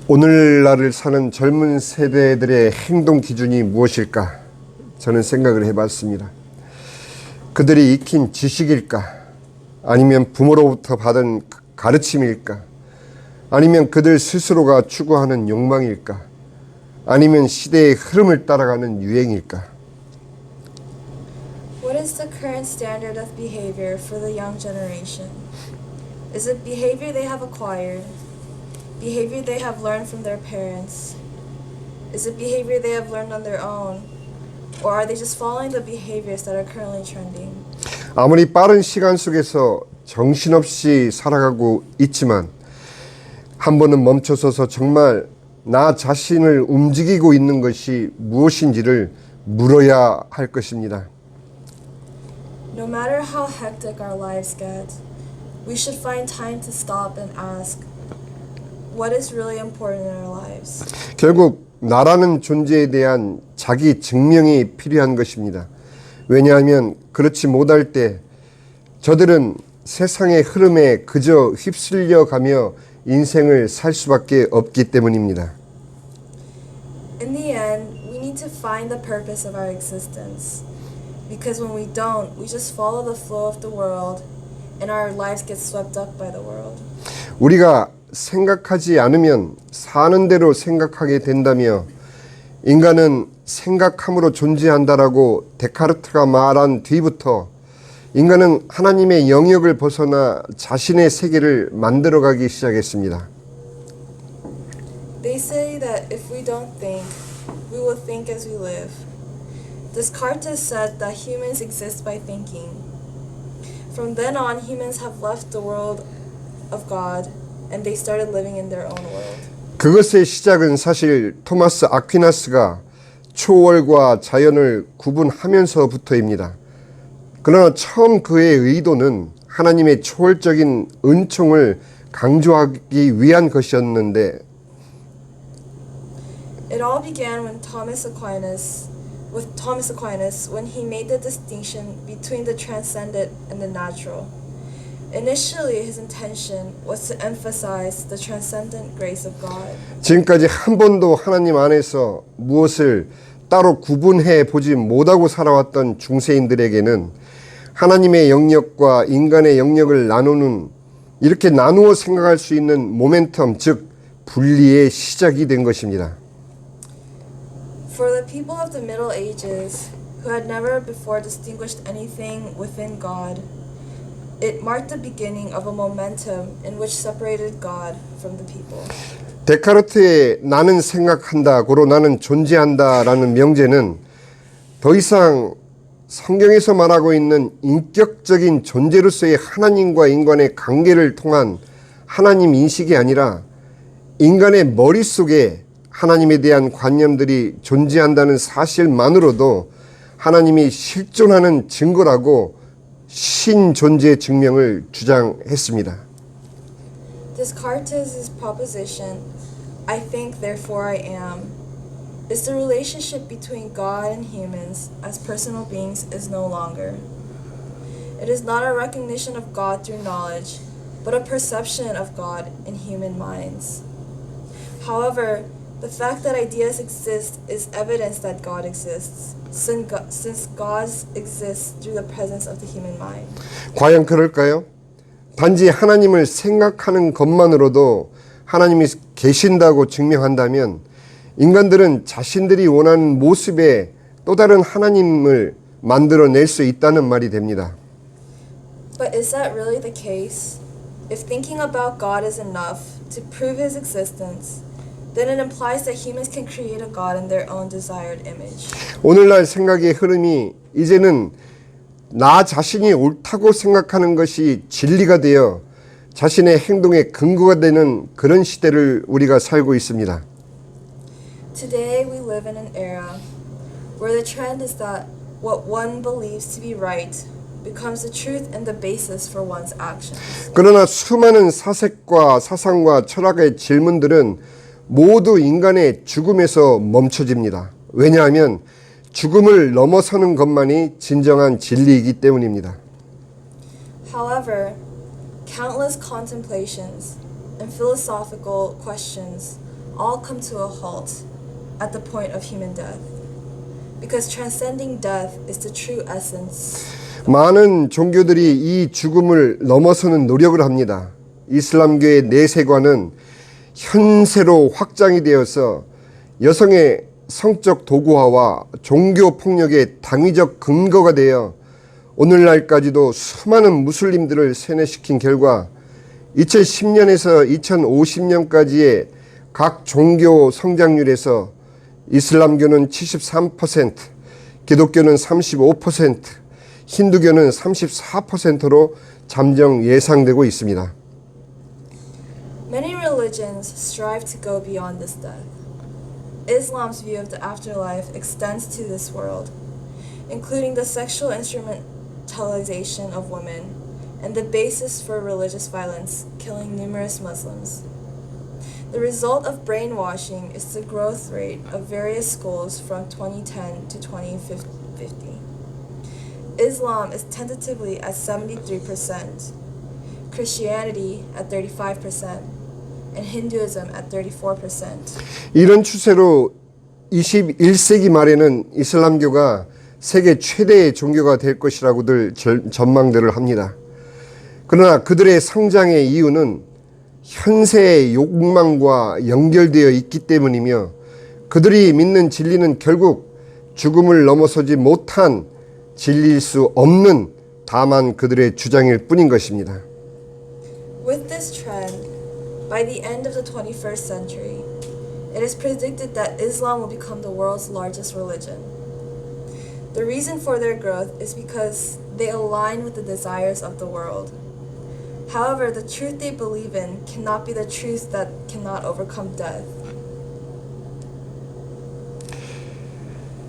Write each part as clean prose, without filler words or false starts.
오늘날을 사는 젊은 세대들의 행동 기준이 무엇일까? 저는 생각을 해봤습니다. 그들이 익힌 지식일까? 아니면 부모로부터 받은 가르침일까? 아니면 그들 스스로가 추구하는 욕망일까? 아니면 시대의 흐름을 따라가는 유행일까? What is the current standard of behavior for the young generation? Is it behavior they have acquired? Behavior they have learned from their parents? Is it behavior they have learned on their own? Or are they just following the behaviors that are currently trending? 아무리 빠른 시간 속에서 정신없이 살아가고 있지만 한 번은 멈춰서서 정말 나 자신을 움직이고 있는 것이 무엇인지를 물어야 할 것입니다. No matter how hectic our lives get, we should find time to stop and ask, what is really important in our lives? 결국 나라는 존재에 대한 자기 증명이 필요한 것입니다. 왜냐하면 그렇지 못할 때 저들은 세상의 흐름에 그저 휩쓸려 가며 인생을 살 수밖에 없기 때문입니다. In the end, we need to find the purpose of our existence. Because when we don't, we just follow the flow of the world and our lives get swept up by the world. 우리가 생각하지 않으면 사는 대로 생각하게 된다며 인간은 생각함으로 존재한다라고 데카르트가 말한 뒤부터 인간은 하나님의 영역을 벗어나 자신의 세계를 만들어가기 시작했습니다. They say that if we don't think, we will think as we live. Descartes said that humans exist by thinking. From then on, humans have left the world of God and they started living in their own world. 그것의 시작은 사실 토마스 아퀴나스가 초월과 자연을 구분하면서부터입니다. 그러나 처음 그의 의도는 하나님의 초월적인 은총을 강조하기 위한 것이었는데 It all began when Thomas Aquinas when he made the distinction between the transcendent and the natural. Initially, his intention was to emphasize the transcendent grace of God. 지금까지 한 번도 하나님 안에서 무엇을 따로 구분해 보지 못하고 살아왔던 중세인들에게는 하나님의 영역과 인간의 영역을 나누는 이렇게 나누어 생각할 수 있는 모멘텀, 즉 분리의 시작이 된 것입니다. For the people of the Middle Ages, who had never before distinguished anything within God, it marked the beginning of a momentum in which separated God from the people. 데카르트의 나는 생각한다, 고로 나는 존재한다라는 명제는 더 이상 성경에서 말하고 있는 인격적인 존재로서의 하나님과 인간의 관계를 통한 하나님 인식이 아니라 인간의 머릿속에 하나님에 대한 관념들이 존재한다는 사실만으로도 하나님이 실존하는 증거라고 신존재 증명을 주장했습니다. Descartes' proposition, I think therefore I am, is the relationship between God and humans as personal beings is no longer. It is not a recognition of God through knowledge, but a perception of God in human minds. However, the fact that ideas exist is evidence that God exists, since God exists through the presence of the human mind. 과연 그럴까요? 단지 하나님을 생각하는 것만으로도 하나님이 계신다고 증명한다면 인간들은 자신들이 원하는 모습의 또 다른 하나님을 만들어낼 수 있다는 말이 됩니다. But is that really the case? If thinking about God is enough to prove His existence, then it implies that humans can create a God in their own desired image. 오늘날 생각의 흐름이 이제는 나 자신이 옳다고 생각하는 것이 진리가 되어 자신의 행동의 근거가 되는 그런 시대를 우리가 살고 있습니다. Today we live in an era where the trend is that what one believes to be right becomes the truth and the basis for one's actions. 그러나 수많은 사색과 사상과 철학의 질문들은 모두 인간의 죽음에서 멈춰집니다. 왜냐하면 죽음을 넘어서는 것만이 진정한 진리이기 때문입니다. However, countless contemplations and philosophical questions all come to a halt at the point of human death. Because transcending death is the true essence. 많은 종교들이 이 죽음을 넘어서는 노력을 합니다. 이슬람교의 내세관은 현세로 확장이 되어서 여성의 성적 도구화와 종교 폭력의 당위적 근거가 되어 오늘날까지도 수많은 무슬림들을 세뇌시킨 결과 2010년에서 2050년까지의 각 종교 성장률에서 이슬람교는 73%, 기독교는 35%, 힌두교는 34%로 잠정 예상되고 있습니다. Many religions strive to go beyond this death. Islam's view of the afterlife extends to this world, including the sexual instrumentalization of women and the basis for religious violence, killing numerous Muslims. The result of brainwashing is the growth rate of various schools from 2010 to 2050. Islam is tentatively at 73%, Christianity at 35%, and Hinduism at 34%. 이런 추세로 21세기 말에는 이슬람교가 세계 최대의 종교가 될 것이라고들 전망들을 합니다. 그러나 그들의 성장의 이유는 현세의 욕망과 연결되어 있기 때문이며 그들이 믿는 진리는 결국 죽음을 넘어서지 못한 진리일 수 없는 다만 그들의 주장일 뿐인 것입니다. With this trend, by the end of the 21st century, it is predicted that Islam will become the world's largest religion. The reason for their growth is because they align with the desires of the world. However, the truth they believe in cannot be the truth that cannot overcome death.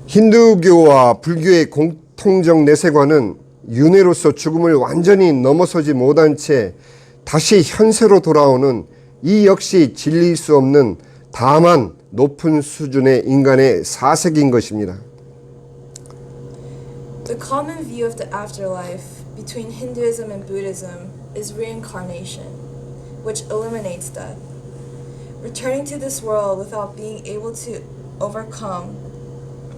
힌두교와 불교의 공통적 내세관은 윤회로서 죽음을 완전히 넘어서지 못한 채 다시 현세로 돌아오는 이 역시 진리일 수 없는 다만 높은 수준의 인간의 사색인 것입니다. The common view of the afterlife between Hinduism and Buddhism is reincarnation, which eliminates death. Returning to this world without being able to overcome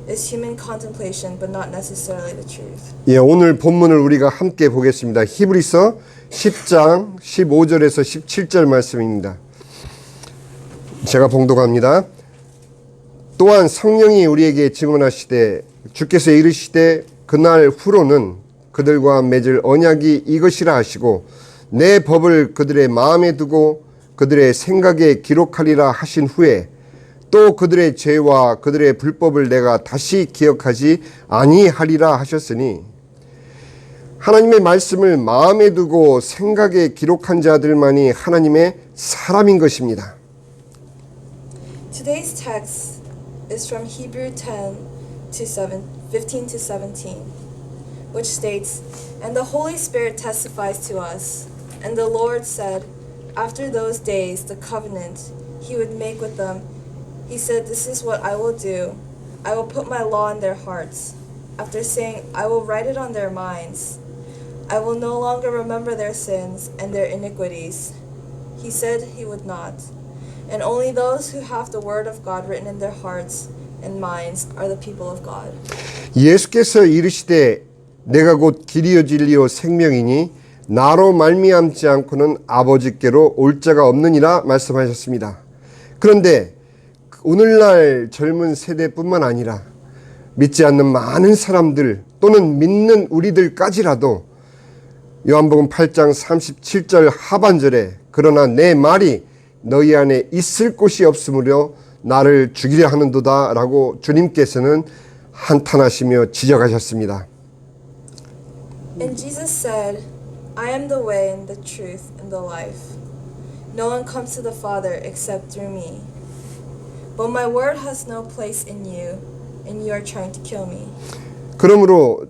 is human contemplation, but not necessarily the truth. 예, 오늘 본문을 우리가 함께 보겠습니다. 히브리서 10장 15절에서 17절 말씀입니다. 제가 봉독합니다. 또한 성령이 우리에게 증언하시되 주께서 이르시되 그날 후로는 그들과 맺을 언약이 이것이라 하시고 내 법을 그들의 마음에 두고 그들의 생각에 기록하리라 하신 후에 또 그들의 죄와 그들의 불법을 내가 다시 기억하지 아니하리라 하셨으니 하나님의 말씀을 마음에 두고 생각에 기록한 자들만이 하나님의 사람인 것입니다. Today's text is from Hebrew 15 to 17, which states, And the Holy Spirit testifies to us, and the Lord said, after those days the covenant he would make with them, he said, this is what I will do. I will put my law in their hearts. After saying, I will write it on their minds. I will no longer remember their sins and their iniquities. He said he would not. And only those who have the word of God written in their hearts and minds are the people of God. 예수께서 이르시되 내가 곧 길이요 진리요 생명이니 나로 말미암지 않고는 아버지께로 올 자가 없느니라 말씀하셨습니다. 그런데 오늘날 젊은 세대뿐만 아니라 믿지 않는 많은 사람들 또는 믿는 우리들까지라도 요한복음 8장 37절 하반절에 그러나 내 말이 너희 안에 있을 곳이 없으므로 나를 죽이려 하는도다 라고 주님께서는 한탄하시며 지적하셨습니다. And Jesus said, I am the way and the truth and the life. No one comes to the Father except through me. But my word has no place in you, and you are trying to kill me. 그러므로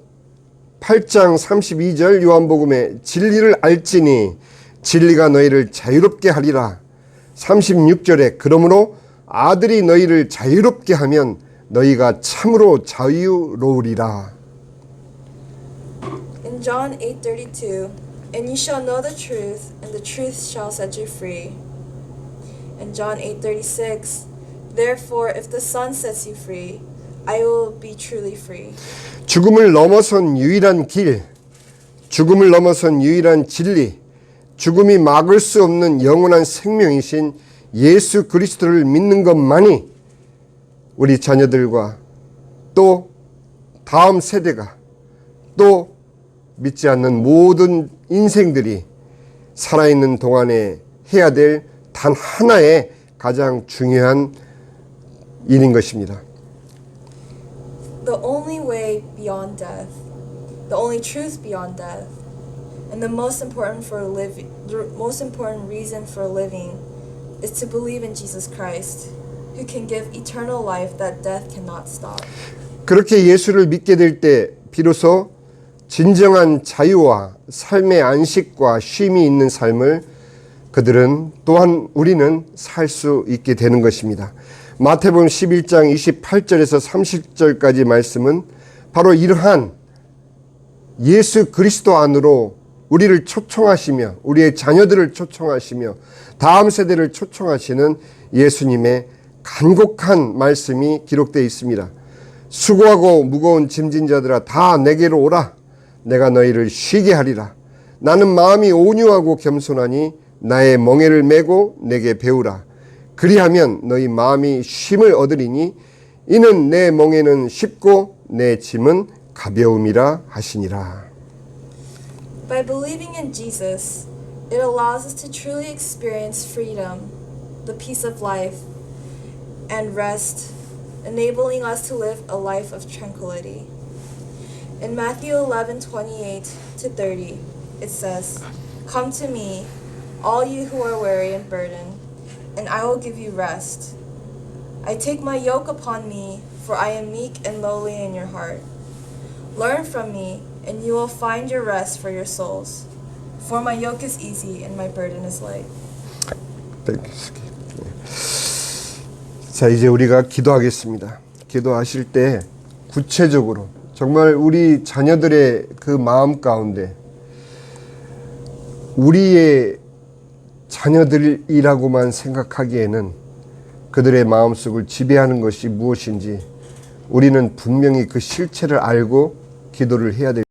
8장 32절 요한복음에 진리를 알지니 진리가 너희를 자유롭게 하리라. 36절에 그러므로 아들이 너희를 자유롭게 하면 너희가 참으로 자유로우리라. In John 8:32, and you shall know the truth, and the truth shall set you free. And John 8:36, therefore if the Son sets you free, I will be truly free. 죽음을 넘어선 유일한 길, 죽음을 넘어선 유일한 진리, 죽음이 막을 수 없는 영원한 생명이신 예수 그리스도를 믿는 것만이 우리 자녀들과 또 다음 세대가 또 믿지 않는 모든 인생들이 살아있는 동안에 해야 될 단 하나의 가장 중요한 일인 것입니다. The only way beyond death, the only truth beyond death, and the most important reason for living is to believe in Jesus Christ, who can give eternal life that death cannot stop. 그렇게 예수를 믿게 될 때 비로소 진정한 자유와 삶의 안식과 쉼이 있는 삶을 그들은 또한 우리는 살 수 있게 되는 것입니다. 마태복음 11장 28절에서 30절까지 말씀은 바로 이러한 예수 그리스도 안으로 우리를 초청하시며 우리의 자녀들을 초청하시며 다음 세대를 초청하시는 예수님의 간곡한 말씀이 기록되어 있습니다. 수고하고 무거운 짐진 자들아 다 내게로 오라. 내가 너희를 쉬게 하리라. 나는 마음이 온유하고 겸손하니 나의 멍에를 메고 내게 배우라. 그리하면 너희 마음이 쉼을 얻으리니 이는 내 멍에는 쉽고 내 짐은 가벼움이라 하시니라. By believing in Jesus, it allows us to truly experience freedom, the peace of life, and rest, enabling us to live a life of tranquility. In Matthew 11:28-30, it says, "Come to me, all you who are weary and burdened, and I will give you rest. I take my yoke upon me, for I am meek and lowly in your heart. Learn from me, and you will find your rest for your souls. For my yoke is easy and my burden is light." 자, 이제 우리가 기도하겠습니다. 기도하실 때 구체적으로 정말 우리 자녀들의 그 마음 가운데 우리의 자녀들이라고만 생각하기에는 그들의 마음속을 지배하는 것이 무엇인지 우리는 분명히 그 실체를 알고 기도를 해야 될